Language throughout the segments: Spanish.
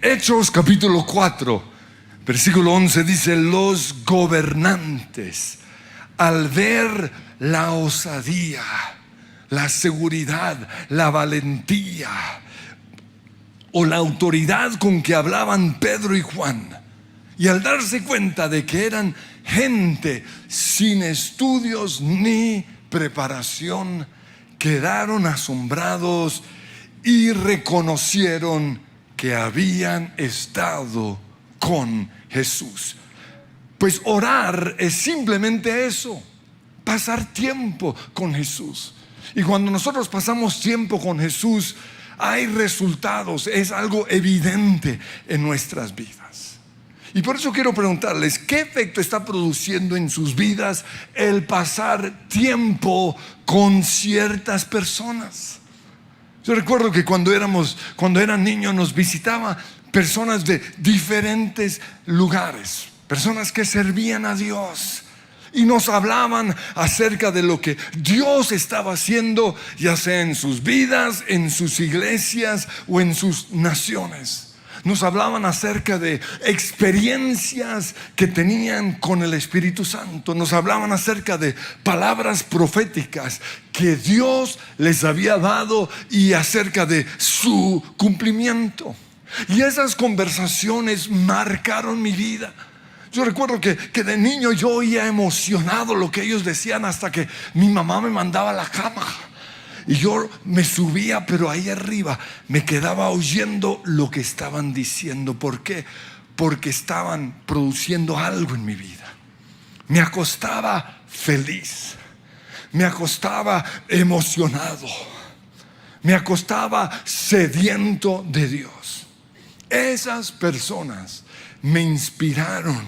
Hechos capítulo 4, versículo 11 dice: los gobernantes, al ver la osadía, la seguridad, la valentía o la autoridad con que hablaban Pedro y Juan, y al darse cuenta de que eran gente sin estudios ni preparación, quedaron asombrados y reconocieron que habían estado con Jesús. Pues orar es simplemente eso, pasar tiempo con Jesús. Y cuando nosotros pasamos tiempo con Jesús, hay resultados, es algo evidente en nuestras vidas. Y por eso quiero preguntarles, ¿qué efecto está produciendo en sus vidas el pasar tiempo con ciertas personas? Yo recuerdo que cuando eran niños, nos visitaba personas de diferentes lugares, personas que servían a Dios y nos hablaban acerca de lo que Dios estaba haciendo, ya sea en sus vidas, en sus iglesias o en sus naciones. Nos hablaban acerca de experiencias que tenían con el Espíritu Santo. Nos hablaban acerca de palabras proféticas que Dios les había dado y acerca de su cumplimiento. Y esas conversaciones marcaron mi vida. Yo recuerdo que de niño yo oía emocionado lo que ellos decían, hasta que mi mamá me mandaba a la cama. Y yo me subía, pero ahí arriba me quedaba oyendo lo que estaban diciendo. ¿Por qué? Porque estaban produciendo algo en mi vida. Me acostaba feliz, me acostaba emocionado, me acostaba sediento de Dios. Esas personas me inspiraron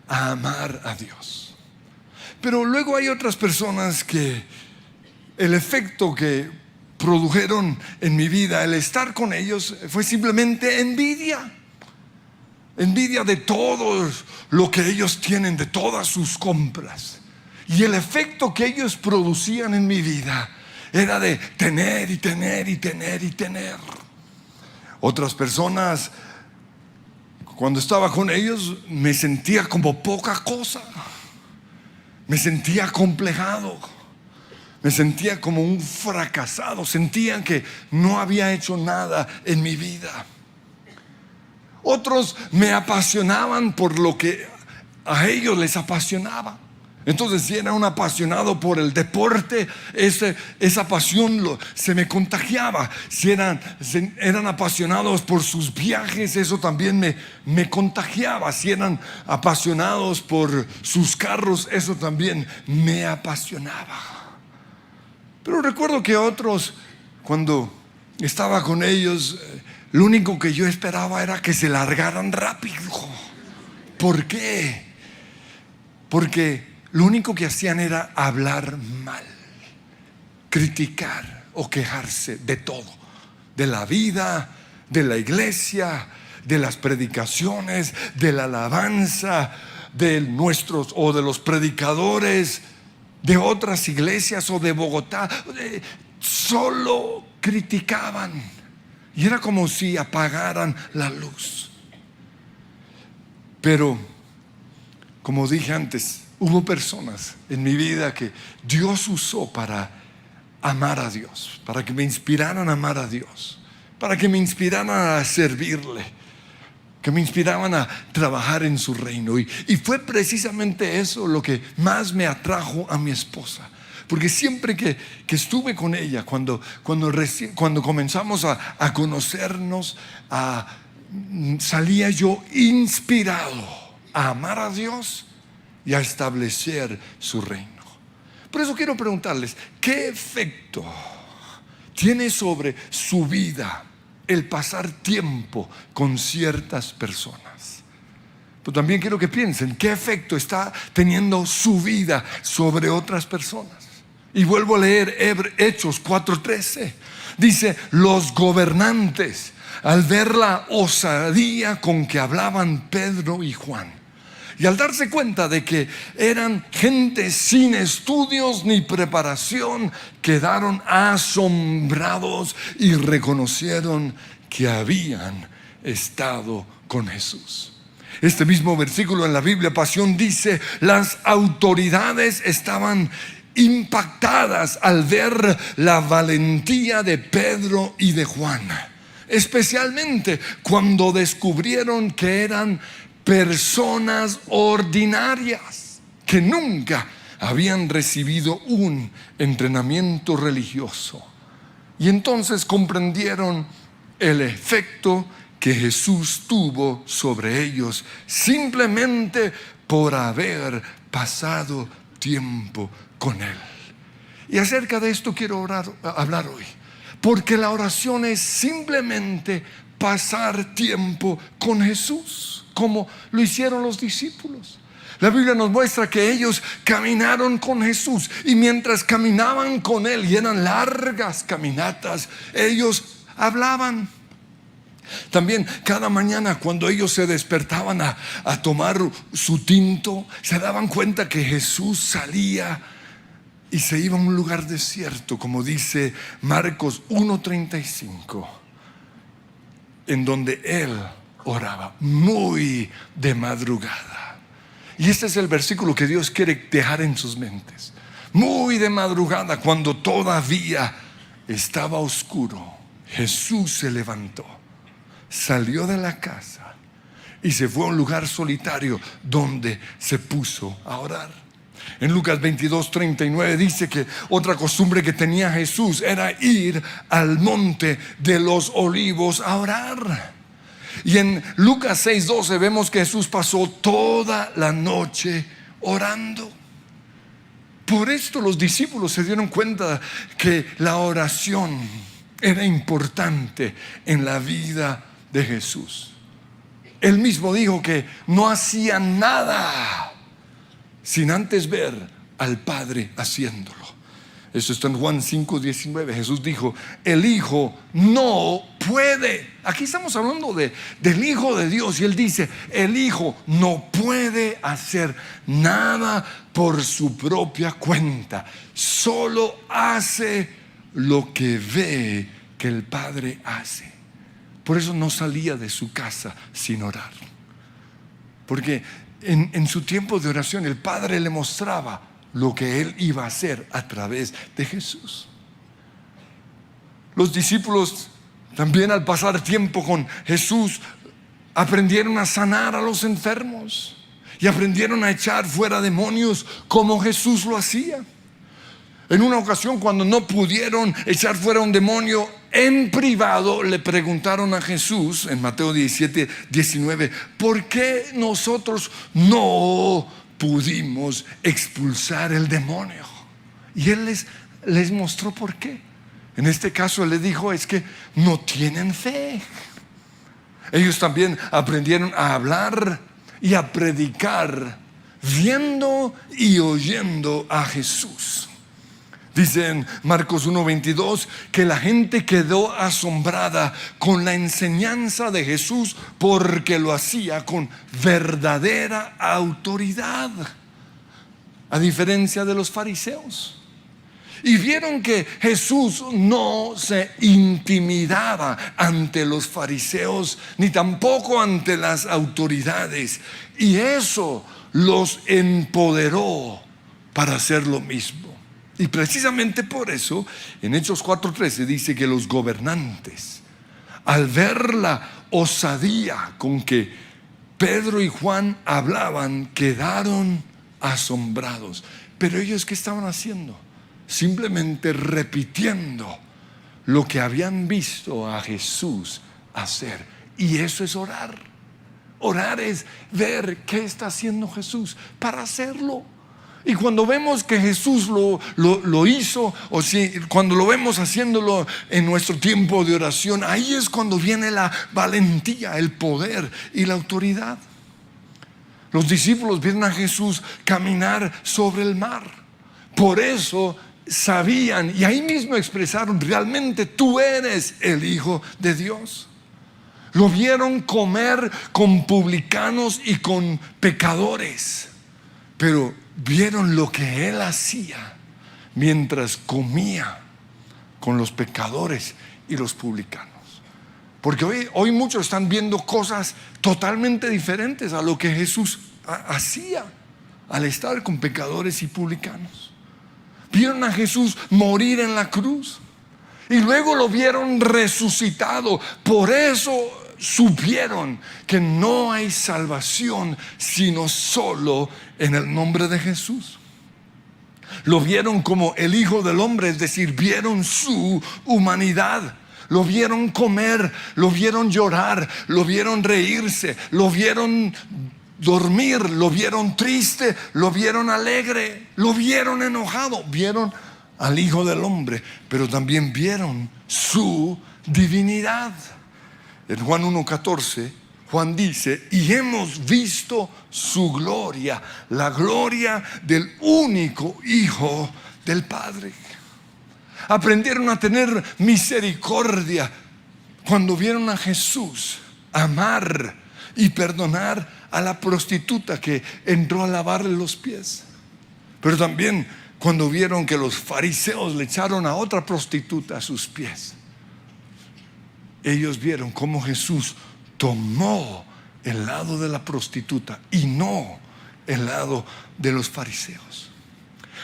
a amar a Dios. Pero luego hay otras personas que el efecto que produjeron en mi vida, el estar con ellos, fue simplemente envidia. Envidia de todo lo que ellos tienen, de todas sus compras. Y el efecto que ellos producían en mi vida era de tener y tener y tener y tener. Otras personas, cuando estaba con ellos, me sentía como poca cosa. Me sentía acomplejado. Me sentía como un fracasado. Sentía que no había hecho nada en mi vida. Otros me apasionaban por lo que a ellos les apasionaba. Entonces, si era un apasionado por el deporte, esa pasión se me contagiaba. Si eran apasionados por sus viajes, eso también me contagiaba. Si eran apasionados por sus carros, eso también me apasionaba. Pero recuerdo que otros, cuando estaba con ellos, lo único que yo esperaba era que se largaran rápido. ¿Por qué? Porque lo único que hacían era hablar mal, criticar o quejarse de todo, de la vida, de la iglesia, de las predicaciones, de la alabanza, de nuestros o de los predicadores de otras iglesias o de Bogotá. Solo criticaban y era como si apagaran la luz. Pero, como dije antes, hubo personas en mi vida que Dios usó para amar a Dios, para que me inspiraran a amar a Dios, para que me inspiraran a servirle, que me inspiraban a trabajar en su reino. Y fue precisamente eso lo que más me atrajo a mi esposa. Porque siempre que estuve con ella, cuando comenzamos a conocernos, salía yo inspirado a amar a Dios y a establecer su reino. Por eso quiero preguntarles, ¿qué efecto tiene sobre su vida el pasar tiempo con ciertas personas? Pero también quiero que piensen, ¿qué efecto está teniendo su vida sobre otras personas? Y vuelvo a leer Hechos 4:13. Dice: los gobernantes, al ver la osadía con que hablaban Pedro y Juan, y al darse cuenta de que eran gente sin estudios ni preparación, quedaron asombrados y reconocieron que habían estado con Jesús. Este mismo versículo en la Biblia Pasión dice: las autoridades estaban impactadas al ver la valentía de Pedro y de Juan, especialmente cuando descubrieron que eran personas ordinarias que nunca habían recibido un entrenamiento religioso. Y entonces comprendieron el efecto que Jesús tuvo sobre ellos simplemente por haber pasado tiempo con Él. Y acerca de esto quiero hablar hoy, porque la oración es simplemente pasar tiempo con Jesús, como lo hicieron los discípulos. La Biblia nos muestra que ellos caminaron con Jesús, y mientras caminaban con Él, y eran largas caminatas, ellos hablaban. También cada mañana cuando ellos se despertaban a tomar su tinto, se daban cuenta que Jesús salía y se iba a un lugar desierto, como dice Marcos 1:35, en donde Él oraba muy de madrugada. Y este es el versículo que Dios quiere dejar en sus mentes. Muy de madrugada, cuando todavía estaba oscuro, Jesús se levantó, salió de la casa y se fue a un lugar solitario donde se puso a orar. En Lucas 22:39 dice que otra costumbre que tenía Jesús era ir al monte de los olivos a orar. Y en Lucas 6:12 vemos que Jesús pasó toda la noche orando. Por esto los discípulos se dieron cuenta que la oración era importante en la vida de Jesús. Él mismo dijo que no hacía nada sin antes ver al Padre haciéndolo. Eso está en Juan 5:19. Jesús dijo: el Hijo no puede. Aquí estamos hablando del Hijo de Dios, y Él dice: el Hijo no puede hacer nada por su propia cuenta, solo hace lo que ve que el Padre hace. Por eso no salía de su casa sin orar, porque en su tiempo de oración el Padre le mostraba lo que Él iba a hacer a través de Jesús. Los discípulos también, al pasar tiempo con Jesús, aprendieron a sanar a los enfermos y aprendieron a echar fuera demonios como Jesús lo hacía. En una ocasión, cuando no pudieron echar fuera un demonio en privado, le preguntaron a Jesús en Mateo 17:19: ¿por qué nosotros no pudimos expulsar el demonio? Y Él les mostró por qué. En este caso Él les dijo: es que no tienen fe. Ellos también aprendieron a hablar y a predicar viendo y oyendo a Jesús. Dice en Marcos 1:22 que la gente quedó asombrada con la enseñanza de Jesús, porque lo hacía con verdadera autoridad, a diferencia de los fariseos. Y vieron que Jesús no se intimidaba ante los fariseos, ni tampoco ante las autoridades, y eso los empoderó para hacer lo mismo. Y precisamente por eso en Hechos 4:13 dice que los gobernantes, al ver la osadía con que Pedro y Juan hablaban, quedaron asombrados. Pero ellos, ¿qué estaban haciendo? Simplemente repitiendo lo que habían visto a Jesús hacer. Y eso es orar. Orar es ver qué está haciendo Jesús para hacerlo. Y cuando vemos que Jesús lo hizo, o si cuando lo vemos haciéndolo en nuestro tiempo de oración, ahí es cuando viene la valentía, el poder y la autoridad. Los discípulos vieron a Jesús caminar sobre el mar. Por eso sabían, y ahí mismo expresaron: realmente tú eres el Hijo de Dios. Lo vieron comer con publicanos y con pecadores, pero vieron lo que Él hacía mientras comía con los pecadores y los publicanos. Porque hoy muchos están viendo cosas totalmente diferentes a lo que Jesús hacía al estar con pecadores y publicanos. Vieron a Jesús morir en la cruz y luego lo vieron resucitado. Por eso supieron que no hay salvación sino solo en el nombre de Jesús. Lo vieron como el Hijo del Hombre, es decir, vieron su humanidad. Lo vieron comer, lo vieron llorar, lo vieron reírse, lo vieron dormir, lo vieron triste, lo vieron alegre, lo vieron enojado. Vieron al Hijo del Hombre, pero también vieron su divinidad. En Juan 1:14, Juan dice: y hemos visto su gloria, la gloria del único Hijo del Padre. Aprendieron a tener misericordia cuando vieron a Jesús amar y perdonar a la prostituta que entró a lavarle los pies. Pero también cuando vieron que los fariseos le echaron a otra prostituta a sus pies. Ellos vieron cómo Jesús tomó el lado de la prostituta y no el lado de los fariseos.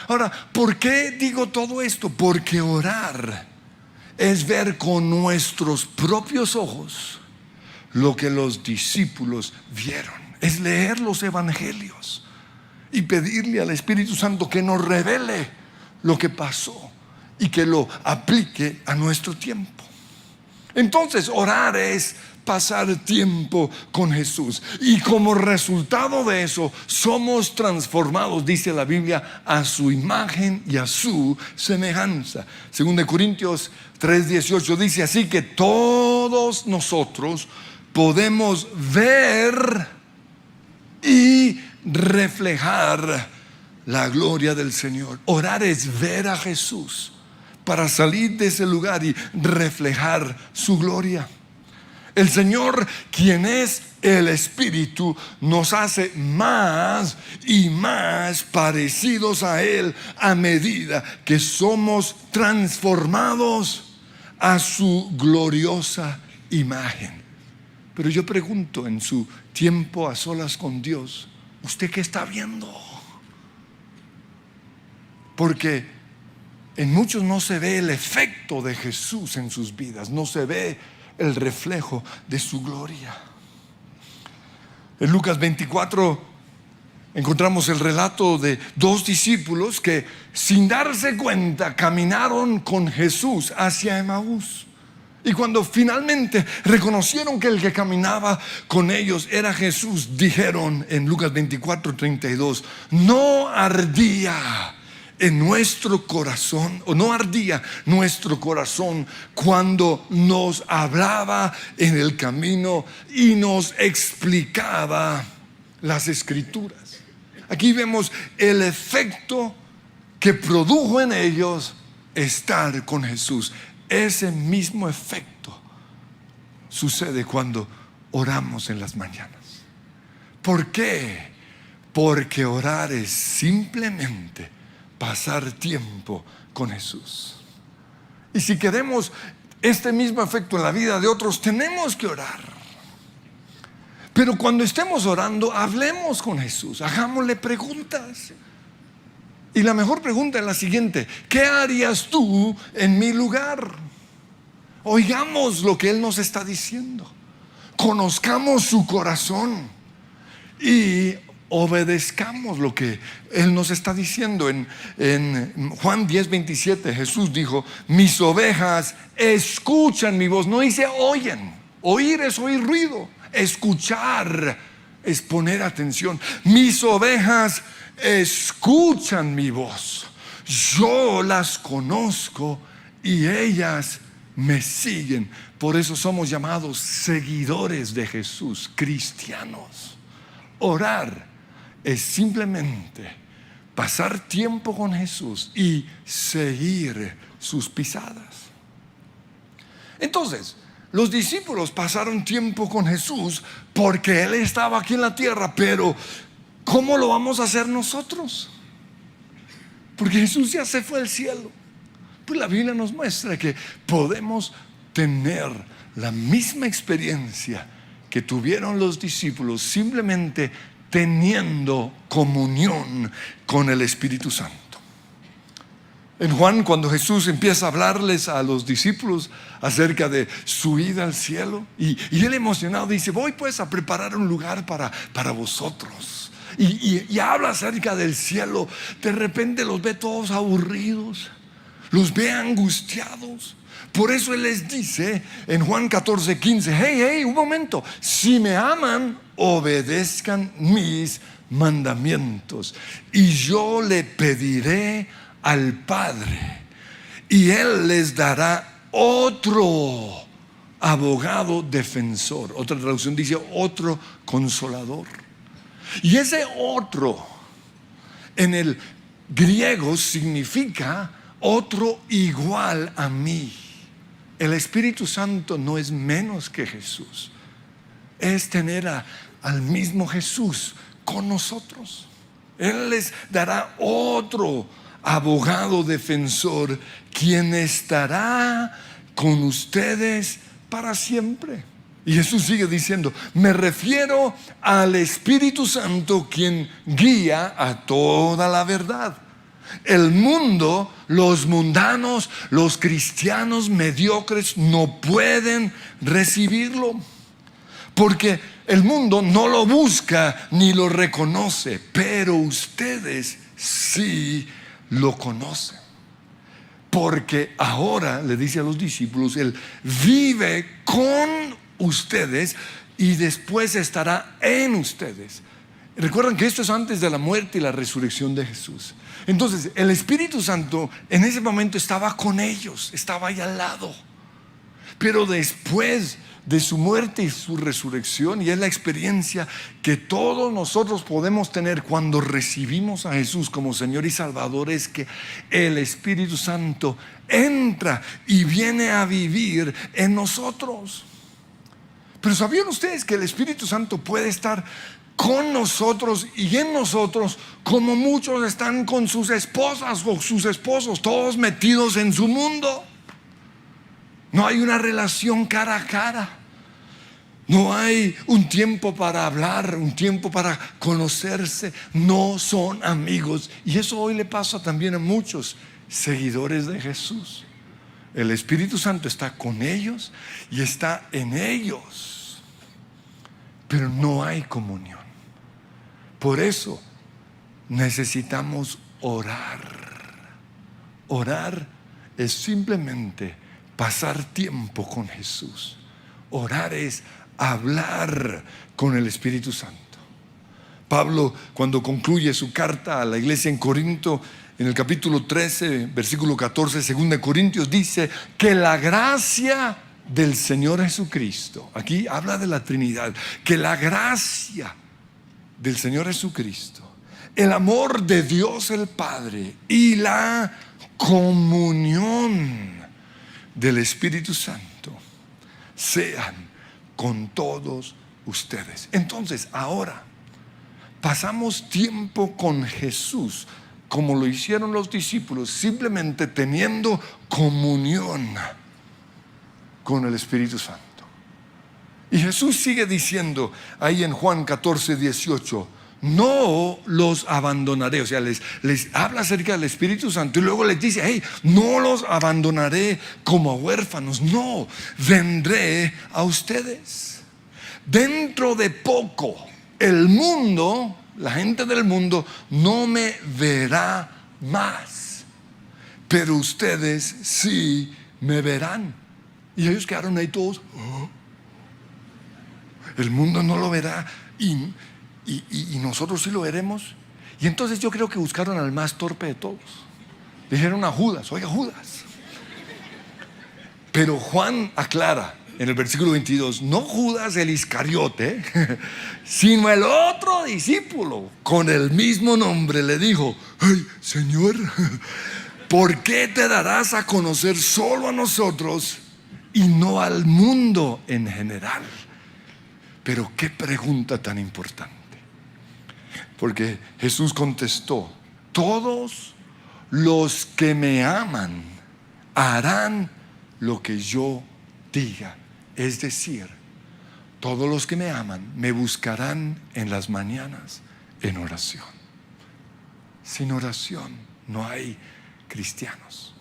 Ahora, ¿por qué digo todo esto? Porque orar es ver con nuestros propios ojos lo que los discípulos vieron. Es leer los evangelios y pedirle al Espíritu Santo que nos revele lo que pasó y que lo aplique a nuestro tiempo. Entonces, orar es pasar tiempo con Jesús, y como resultado de eso somos transformados, dice la Biblia, a su imagen y a su semejanza. 2 Corintios 3:18 dice: así que todos nosotros podemos ver y reflejar la gloria del Señor. Orar es ver a Jesús para salir de ese lugar y reflejar su gloria. El Señor, quien es el Espíritu, nos hace más y más parecidos a Él a medida que somos transformados a su gloriosa imagen. Pero yo pregunto, en su tiempo a solas con Dios, ¿usted qué está viendo? Porque en muchos no se ve el efecto de Jesús en sus vidas, no se ve el reflejo de su gloria. En Lucas 24 encontramos el relato de dos discípulos que, sin darse cuenta, caminaron con Jesús hacia Emaús. Y cuando finalmente reconocieron que el que caminaba con ellos era Jesús, dijeron en Lucas 24:32: no ardía en nuestro corazón, o no ardía nuestro corazón cuando nos hablaba en el camino y nos explicaba las Escrituras. Aquí vemos el efecto que produjo en ellos estar con Jesús. Ese mismo efecto sucede cuando oramos en las mañanas. ¿Por qué? Porque orar es simplemente pasar tiempo con Jesús. Y si queremos este mismo efecto en la vida de otros, tenemos que orar. Pero cuando estemos orando, hablemos con Jesús, hagámosle preguntas. Y la mejor pregunta es la siguiente: ¿qué harías tú en mi lugar? Oigamos lo que Él nos está diciendo, conozcamos su corazón y obedezcamos lo que Él nos está diciendo. En Juan 10:27 Jesús dijo: mis ovejas escuchan mi voz. No dice oyen. Oír es oír ruido. Escuchar es poner atención. Mis ovejas escuchan mi voz. Yo las conozco y ellas me siguen. Por eso somos llamados seguidores de Jesús, cristianos. Orar es simplemente pasar tiempo con Jesús y seguir sus pisadas. Entonces, los discípulos pasaron tiempo con Jesús porque Él estaba aquí en la tierra, pero ¿cómo lo vamos a hacer nosotros? Porque Jesús ya se fue al cielo. Pues la Biblia nos muestra que podemos tener la misma experiencia que tuvieron los discípulos simplemente teniendo comunión con el Espíritu Santo. En Juan, cuando Jesús empieza a hablarles a los discípulos acerca de su ida al cielo, y él emocionado dice: voy pues a preparar un lugar para vosotros. Y habla acerca del cielo. De repente los ve todos aburridos, los ve angustiados. Por eso Él les dice en Juan 14:15: hey, un momento, si me aman, obedezcan mis mandamientos, y yo le pediré al Padre, y Él les dará otro abogado defensor. Otra traducción dice otro consolador. Y ese otro en el griego significa otro igual a mí. El Espíritu Santo no es menos que Jesús, es tener al mismo Jesús con nosotros. Él les dará otro abogado defensor, quien estará con ustedes para siempre. Y Jesús sigue diciendo: me refiero al Espíritu Santo, quien guía a toda la verdad. El mundo, los mundanos, los cristianos mediocres no pueden recibirlo, porque el mundo no lo busca ni lo reconoce, pero ustedes sí lo conocen, porque ahora, le dice a los discípulos, Él vive con ustedes y después estará en ustedes. Recuerdan que esto es antes de la muerte y la resurrección de Jesús. Entonces el Espíritu Santo en ese momento estaba con ellos, estaba ahí al lado. Pero después de su muerte y su resurrección, y es la experiencia que todos nosotros podemos tener cuando recibimos a Jesús como Señor y Salvador, es que el Espíritu Santo entra y viene a vivir en nosotros. Pero ¿sabían ustedes que el Espíritu Santo puede estar con nosotros y en nosotros, como muchos están con sus esposas o sus esposos, todos metidos en su mundo? No hay una relación cara a cara. No hay un tiempo para hablar, un tiempo para conocerse. No son amigos. Y eso hoy le pasa también a muchos seguidores de Jesús. El Espíritu Santo está con ellos y está en ellos, pero no hay comunión. Por eso necesitamos orar. Orar es simplemente pasar tiempo con Jesús. Orar es hablar con el Espíritu Santo. Pablo, cuando concluye su carta a la iglesia en Corinto, en el capítulo 13, versículo 14, 2 Corintios, dice que la gracia del Señor Jesucristo, aquí habla de la Trinidad, que la gracia del Señor Jesucristo, el amor de Dios el Padre y la comunión del Espíritu Santo sean con todos ustedes. Entonces, ahora pasamos tiempo con Jesús, como lo hicieron los discípulos, simplemente teniendo comunión con el Espíritu Santo. Y Jesús sigue diciendo ahí en Juan 14:18: no los abandonaré. O sea, les habla acerca del Espíritu Santo y luego les dice: hey, no los abandonaré como a huérfanos. No, vendré a ustedes. Dentro de poco, el mundo, la gente del mundo, no me verá más, pero ustedes sí me verán. Y ellos quedaron ahí todos: ¿oh? El mundo no lo verá y nosotros sí lo veremos. Y entonces yo creo que buscaron al más torpe de todos. Dijeron a Judas: oiga, Judas. Pero Juan aclara en el versículo 22: no Judas el Iscariote, sino el otro discípulo con el mismo nombre le dijo: ay, Señor, ¿por qué te darás a conocer solo a nosotros y no al mundo en general? Pero qué pregunta tan importante, porque Jesús contestó: todos los que me aman harán lo que yo diga. Es decir, todos los que me aman me buscarán en las mañanas en oración. Sin oración no hay cristianos.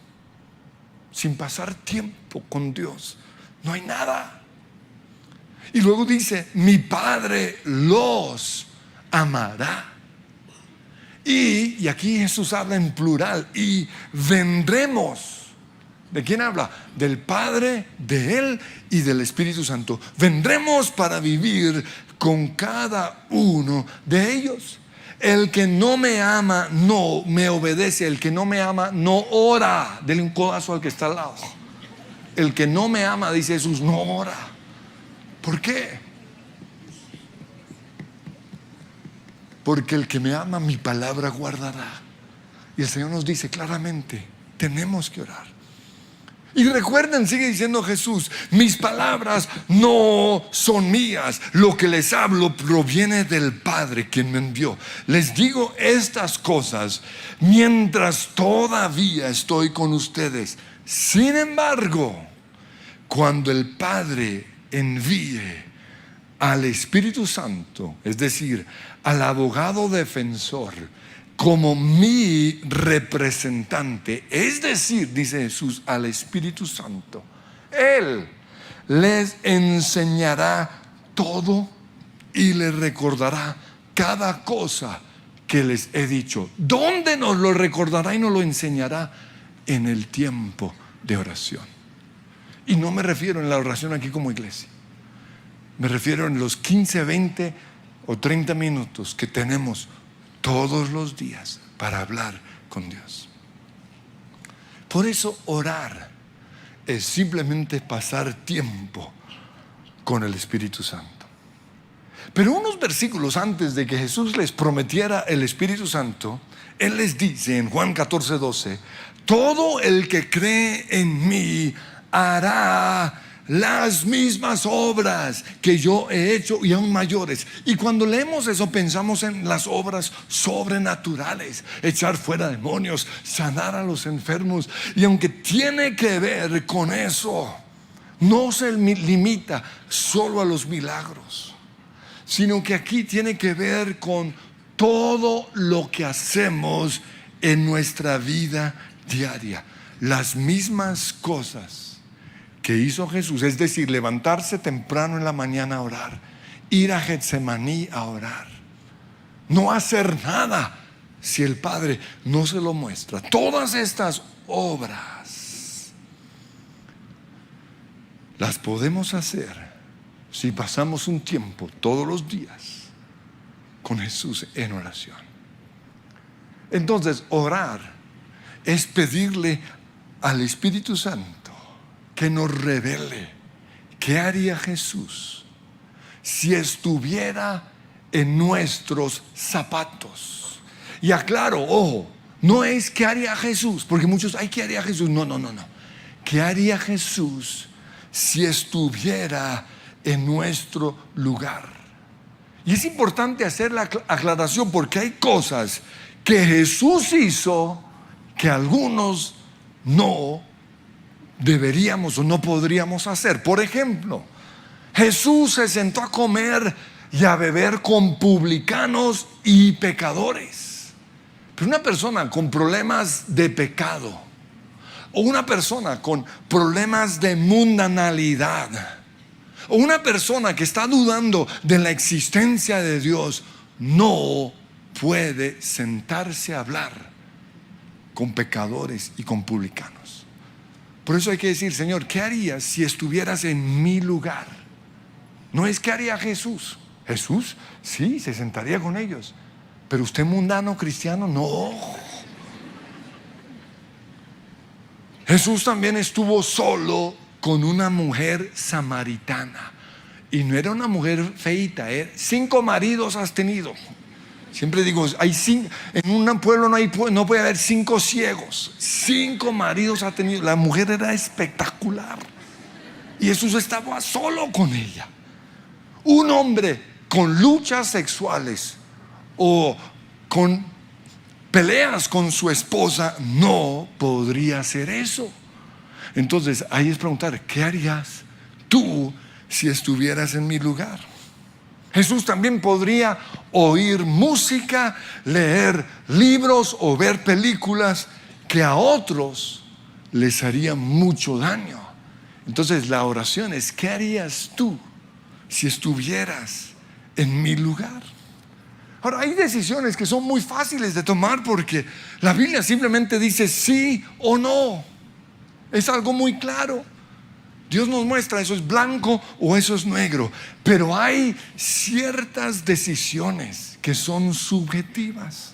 Sin pasar tiempo con Dios no hay nada. Y luego dice, mi Padre los amará. Y aquí Jesús habla en plural, y vendremos. ¿De quién habla? Del Padre, de Él y del Espíritu Santo. Vendremos para vivir con cada uno de ellos. El que no me ama no me obedece. El que no me ama no ora. Dele un codazo al que está al lado. El que no me ama, dice Jesús, no ora. ¿Por qué? Porque el que me ama, mi palabra guardará. Y el Señor nos dice claramente, tenemos que orar. Y recuerden, sigue diciendo Jesús, mis palabras no son mías, lo que les hablo proviene del Padre quien me envió. Les digo estas cosas mientras todavía estoy con ustedes. Sin embargo, cuando el Padre envíe al Espíritu Santo, es decir, al abogado defensor, como mi representante, es decir, dice Jesús, al Espíritu Santo, Él les enseñará todo y les recordará cada cosa que les he dicho. ¿Dónde nos lo recordará y nos lo enseñará? En el tiempo de oración. Y no me refiero en la oración aquí como iglesia, me refiero en los 15, 20 o 30 minutos que tenemos todos los días para hablar con Dios. Por eso orar es simplemente pasar tiempo con el Espíritu Santo. Pero unos versículos antes de que Jesús les prometiera el Espíritu Santo, Él les dice en Juan 14:12, todo el que cree en mí hará las mismas obras que yo he hecho y aún mayores. Y cuando leemos eso pensamos en las obras sobrenaturales, echar fuera demonios, sanar a los enfermos. Y aunque tiene que ver con eso, no se limita solo a los milagros, sino que aquí tiene que ver con todo lo que hacemos en nuestra vida diaria. Las mismas cosas que hizo Jesús, es decir, levantarse temprano en la mañana a orar, ir a Getsemaní a orar, no hacer nada si el Padre no se lo muestra. Todas estas obras las podemos hacer si pasamos un tiempo todos los días con Jesús en oración. Entonces, orar es pedirle al Espíritu Santo que nos revele qué haría Jesús si estuviera en nuestros zapatos. Y aclaro, ojo, no es qué haría Jesús, porque muchos, ay, ¿qué haría Jesús? No. ¿Qué haría Jesús si estuviera en nuestro lugar? Y es importante hacer la aclaración porque hay cosas que Jesús hizo que algunos no deberíamos o no podríamos hacer. Por ejemplo, Jesús se sentó a comer y a beber con publicanos y pecadores. Pero una persona con problemas de pecado o una persona con problemas de mundanalidad o una persona que está dudando de la existencia de Dios no puede sentarse a hablar con pecadores y con publicanos. Por eso hay que decir, Señor, ¿qué harías si estuvieras en mi lugar? No es qué haría Jesús. Jesús, sí, se sentaría con ellos. Pero usted mundano cristiano, no. Jesús también estuvo solo con una mujer samaritana. Y no era una mujer feita, 5 maridos has tenido. Siempre digo, en un pueblo no puede haber 5 ciegos. 5 maridos ha tenido. La mujer era espectacular. Y Jesús estaba solo con ella. Un hombre con luchas sexuales o con peleas con su esposa no podría hacer eso. Entonces ahí es preguntar, ¿qué harías tú si estuvieras en mi lugar. Jesús también podría oír música, leer libros o ver películas que a otros les harían mucho daño. Entonces la oración es: ¿qué harías tú si estuvieras en mi lugar? Ahora, hay decisiones que son muy fáciles de tomar porque la Biblia simplemente dice sí o no. Es algo muy claro. Dios nos muestra: eso es blanco o eso es negro. Pero hay ciertas decisiones que son subjetivas.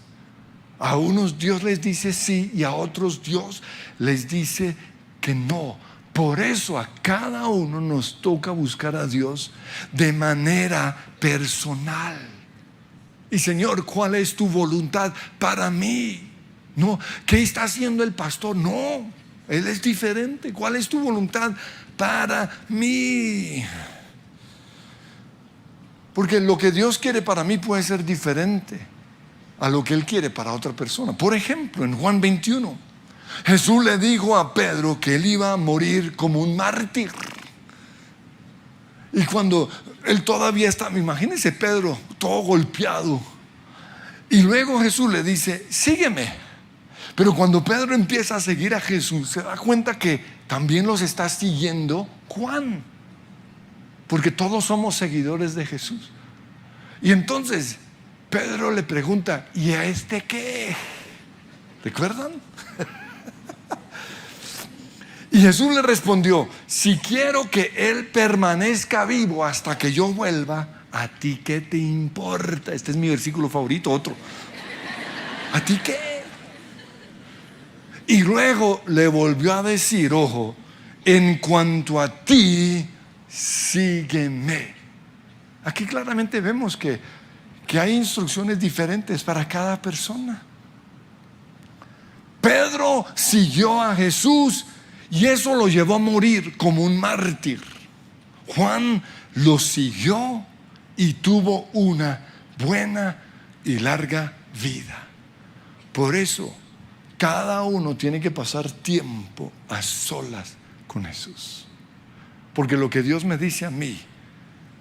A unos Dios les dice sí y a otros Dios les dice que no. Por eso a cada uno nos toca buscar a Dios de manera personal. Y Señor, ¿cuál es tu voluntad para mí? No, ¿qué está haciendo el pastor? No, él es diferente. ¿Cuál es tu voluntad para mí? Porque lo que Dios quiere para mí puede ser diferente a lo que Él quiere para otra persona. Por ejemplo, en Juan 21, Jesús le dijo a Pedro que él iba a morir como un mártir. Y cuando él todavía estaba, imagínense Pedro todo golpeado, y luego Jesús le dice: sígueme. Pero cuando Pedro empieza a seguir a Jesús, se da cuenta que también los está siguiendo Juan, porque todos somos seguidores de Jesús. Y entonces Pedro le pregunta: ¿y a este qué? ¿Recuerdan? Y Jesús le respondió: si quiero que él permanezca vivo hasta que yo vuelva, ¿a ti qué te importa? Este es mi versículo favorito, otro. ¿A ti qué? Y luego le volvió a decir: ojo, en cuanto a ti, sígueme. Aquí claramente vemos que hay instrucciones diferentes para cada persona. Pedro siguió a Jesús y eso lo llevó a morir como un mártir. Juan lo siguió y tuvo una buena y larga vida. Por eso cada uno tiene que pasar tiempo a solas con Jesús, porque lo que Dios me dice a mí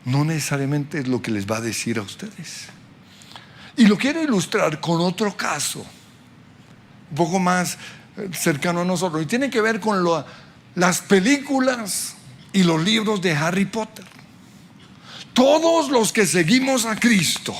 no necesariamente es lo que les va a decir a ustedes. Y lo quiero ilustrar con otro caso un poco más cercano a nosotros, y tiene que ver con las películas y los libros de Harry Potter. Todos los que seguimos a Cristo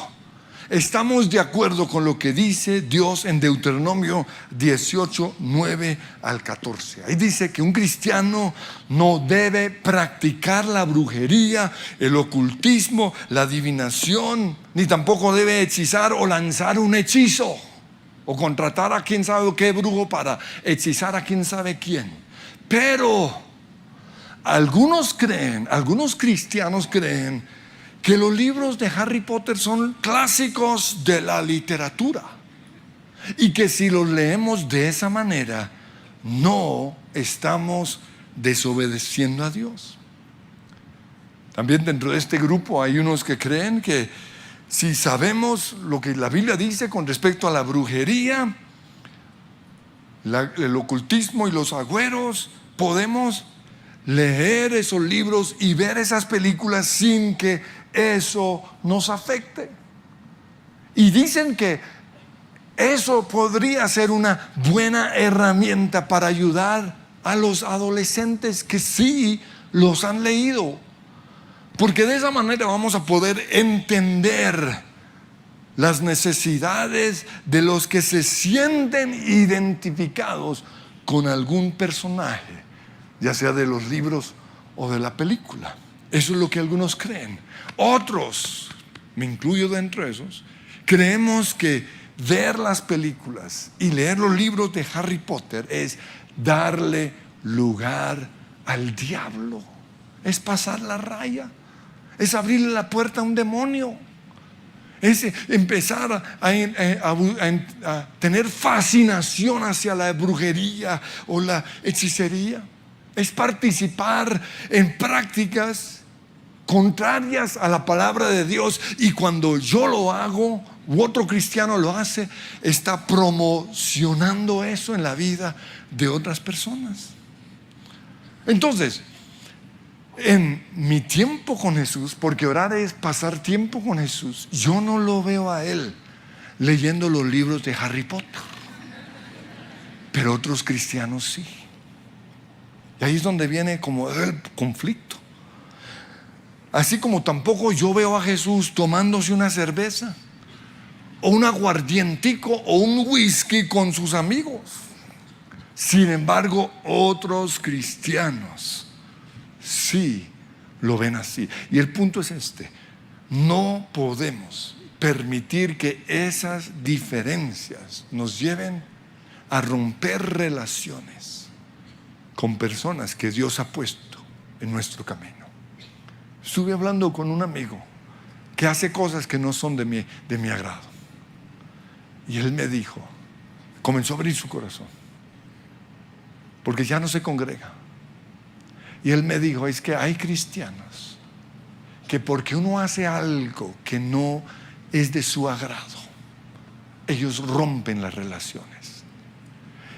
estamos de acuerdo con lo que dice Dios en Deuteronomio 18, 9 al 14. Ahí dice que un cristiano no debe practicar la brujería, el ocultismo, la adivinación, ni tampoco debe hechizar o lanzar un hechizo, o contratar a quién sabe qué brujo para hechizar a quién sabe quién. Pero algunos cristianos creen que los libros de Harry Potter son clásicos de la literatura y que si los leemos de esa manera no estamos desobedeciendo a Dios. También dentro de este grupo hay unos que creen que si sabemos lo que la Biblia dice con respecto a la brujería, el ocultismo y los agüeros, podemos leer esos libros y ver esas películas sin que eso nos afecte. Y dicen que eso podría ser una buena herramienta para ayudar a los adolescentes que sí los han leído, porque de esa manera vamos a poder entender las necesidades de los que se sienten identificados con algún personaje, ya sea de los libros o de la película. Eso es lo que algunos creen. Otros, me incluyo dentro de esos, creemos que ver las películas y leer los libros de Harry Potter es darle lugar al diablo, es pasar la raya, es abrirle la puerta a un demonio, es empezar a tener fascinación hacia la brujería o la hechicería, es participar en prácticas contrarias a la palabra de Dios. Y cuando yo lo hago u otro cristiano lo hace, está promocionando eso en la vida de otras personas. Entonces, en mi tiempo con Jesús, porque orar es pasar tiempo con Jesús, yo no lo veo a Él leyendo los libros de Harry Potter, pero otros cristianos sí. Y ahí es donde viene como el conflicto. Así como tampoco yo veo a Jesús tomándose una cerveza o un aguardientico o un whisky con sus amigos. Sin embargo, otros cristianos sí lo ven así. Y el punto es este: no podemos permitir que esas diferencias nos lleven a romper relaciones con personas que Dios ha puesto en nuestro camino. Estuve hablando con un amigo que hace cosas que no son de mi agrado, y él me dijo, comenzó a abrir su corazón, porque ya no se congrega. Y él me dijo, es que hay cristianos que porque uno hace algo que no es de su agrado, ellos rompen las relaciones.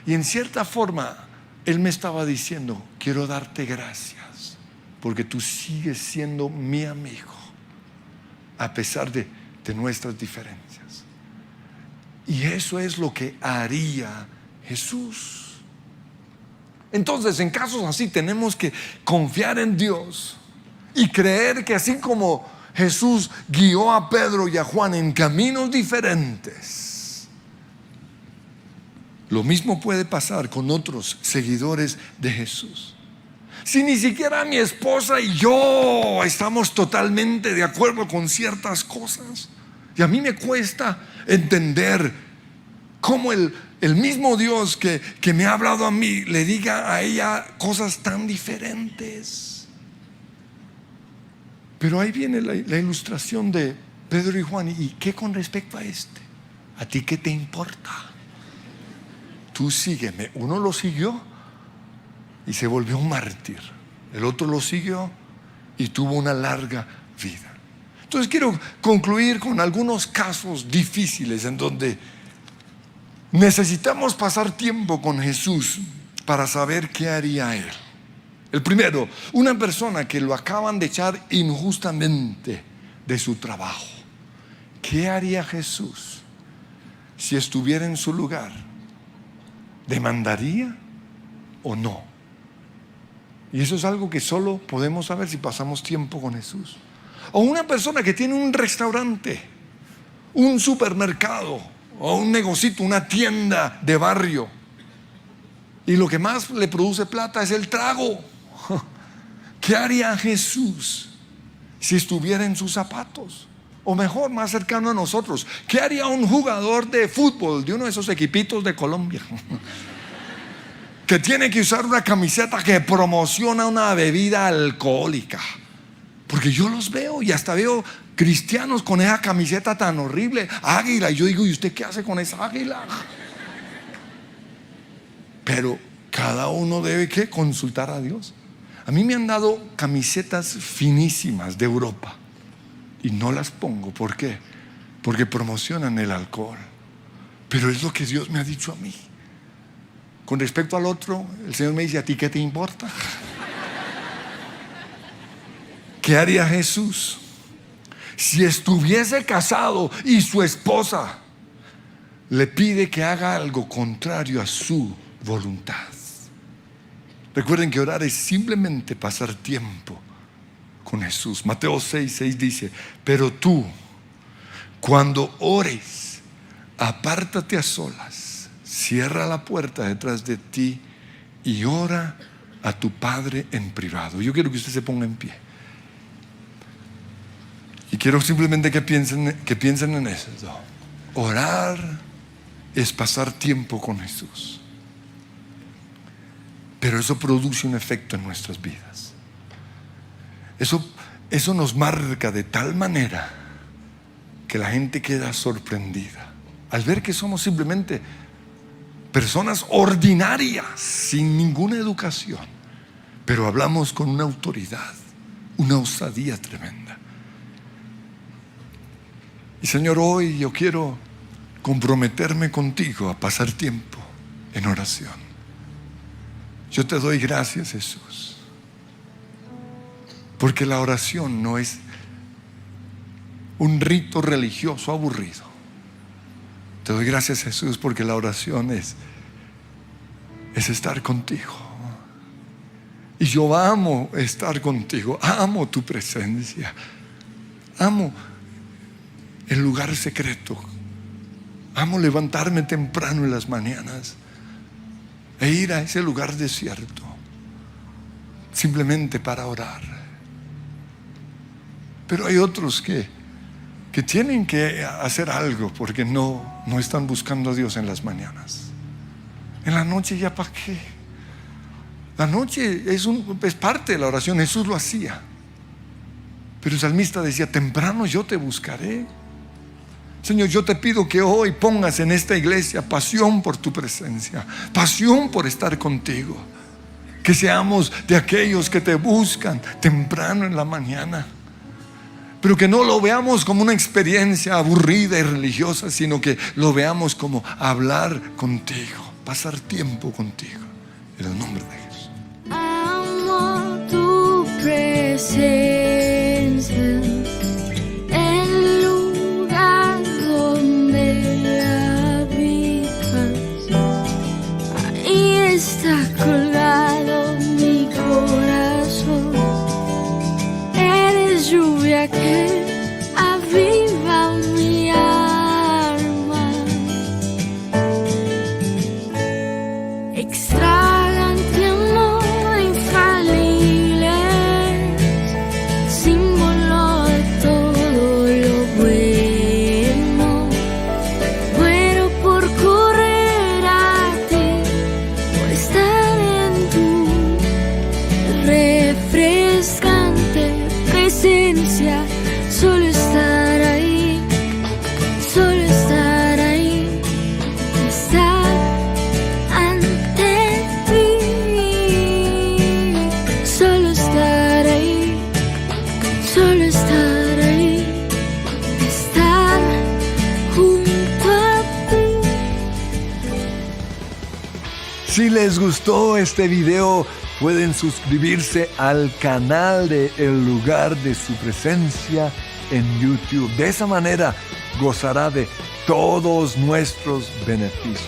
Y en cierta forma él me estaba diciendo, quiero darte gracias porque tú sigues siendo mi amigo a pesar de nuestras diferencias. Y eso es lo que haría Jesús. Entonces, en casos así tenemos que confiar en Dios y creer que así como Jesús guió a Pedro y a Juan en caminos diferentes, lo mismo puede pasar con otros seguidores de Jesús. Si ni siquiera mi esposa y yo estamos totalmente de acuerdo con ciertas cosas, y a mí me cuesta entender cómo el mismo Dios que me ha hablado a mí le diga a ella cosas tan diferentes. Pero ahí viene la ilustración de Pedro y Juan. ¿Y qué con respecto a este? ¿A ti qué te importa? Tú sígueme. Uno lo siguió y se volvió un mártir. El otro lo siguió y tuvo una larga vida. Entonces quiero concluir con algunos casos difíciles en donde necesitamos pasar tiempo con Jesús para saber qué haría Él. El primero, una persona que lo acaban de echar injustamente de su trabajo. ¿Qué haría Jesús si estuviera en su lugar? ¿Demandaría o no? Y eso es algo que solo podemos saber si pasamos tiempo con Jesús. O una persona que tiene un restaurante, un supermercado o un negocito, una tienda de barrio, y lo que más le produce plata es el trago. ¿Qué haría Jesús si estuviera en sus zapatos? O mejor, más cercano a nosotros, ¿qué haría un jugador de fútbol de uno de esos equipitos de Colombia que tiene que usar una camiseta que promociona una bebida alcohólica? Porque yo los veo y hasta veo cristianos con esa camiseta tan horrible, águila, y yo digo, ¿y usted qué hace con esa águila? Pero cada uno debe que consultar a Dios. A mí me han dado camisetas finísimas de Europa y no las pongo. ¿Por qué? Porque promocionan el alcohol. Pero es lo que Dios me ha dicho a mí. Con respecto al otro, el Señor me dice, ¿a ti qué te importa? ¿Qué haría Jesús si estuviese casado y su esposa le pide que haga algo contrario a su voluntad? Recuerden que orar es simplemente pasar tiempo con Jesús. Mateo 6:6 dice, pero tú, cuando ores, apártate a solas, cierra la puerta detrás de ti y ora a tu Padre en privado. Yo quiero que usted se ponga en pie. Y quiero simplemente que piensen en eso. Orar es pasar tiempo con Jesús. Pero eso produce un efecto en nuestras vidas. Eso nos marca de tal manera que la gente queda sorprendida al ver que somos simplemente personas ordinarias, sin ninguna educación, pero hablamos con una autoridad, una osadía tremenda. Y Señor, hoy yo quiero comprometerme contigo a pasar tiempo en oración. Yo te doy gracias, Jesús, Porque la oración no es un rito religioso aburrido. Te doy gracias, Jesús, porque la oración es estar contigo. Y yo amo estar contigo, amo tu presencia, amo el lugar secreto, amo levantarme temprano en las mañanas e ir a ese lugar desierto simplemente para orar. Pero hay otros que tienen que hacer algo porque no están buscando a Dios en las mañanas. En la noche, ¿ya para qué? La noche es parte de la oración. Jesús lo hacía, pero el salmista decía: temprano yo te buscaré. Señor, yo te pido que hoy pongas en esta iglesia pasión por tu presencia, pasión por estar contigo. Que seamos de aquellos que te buscan temprano en la mañana, pero que no lo veamos como una experiencia aburrida y religiosa, sino que lo veamos como hablar contigo, pasar tiempo contigo, en el nombre de Jesús. Amo tu presencia, el lugar donde habitas. Ahí está colgado mi corazón. Eres lluvia que aviva mi alma. Extravagante amor infalible, símbolo de todo lo bueno. Muero por correr a ti, por estar en tu refrescante presencia. Solo estar ahí, solo estar ahí, estar ante ti. Solo estar ahí, solo estar ahí, estar junto a ti. Si les gustó este video, pueden suscribirse al canal de El Lugar de Su Presencia en YouTube. De esa manera gozará de todos nuestros beneficios.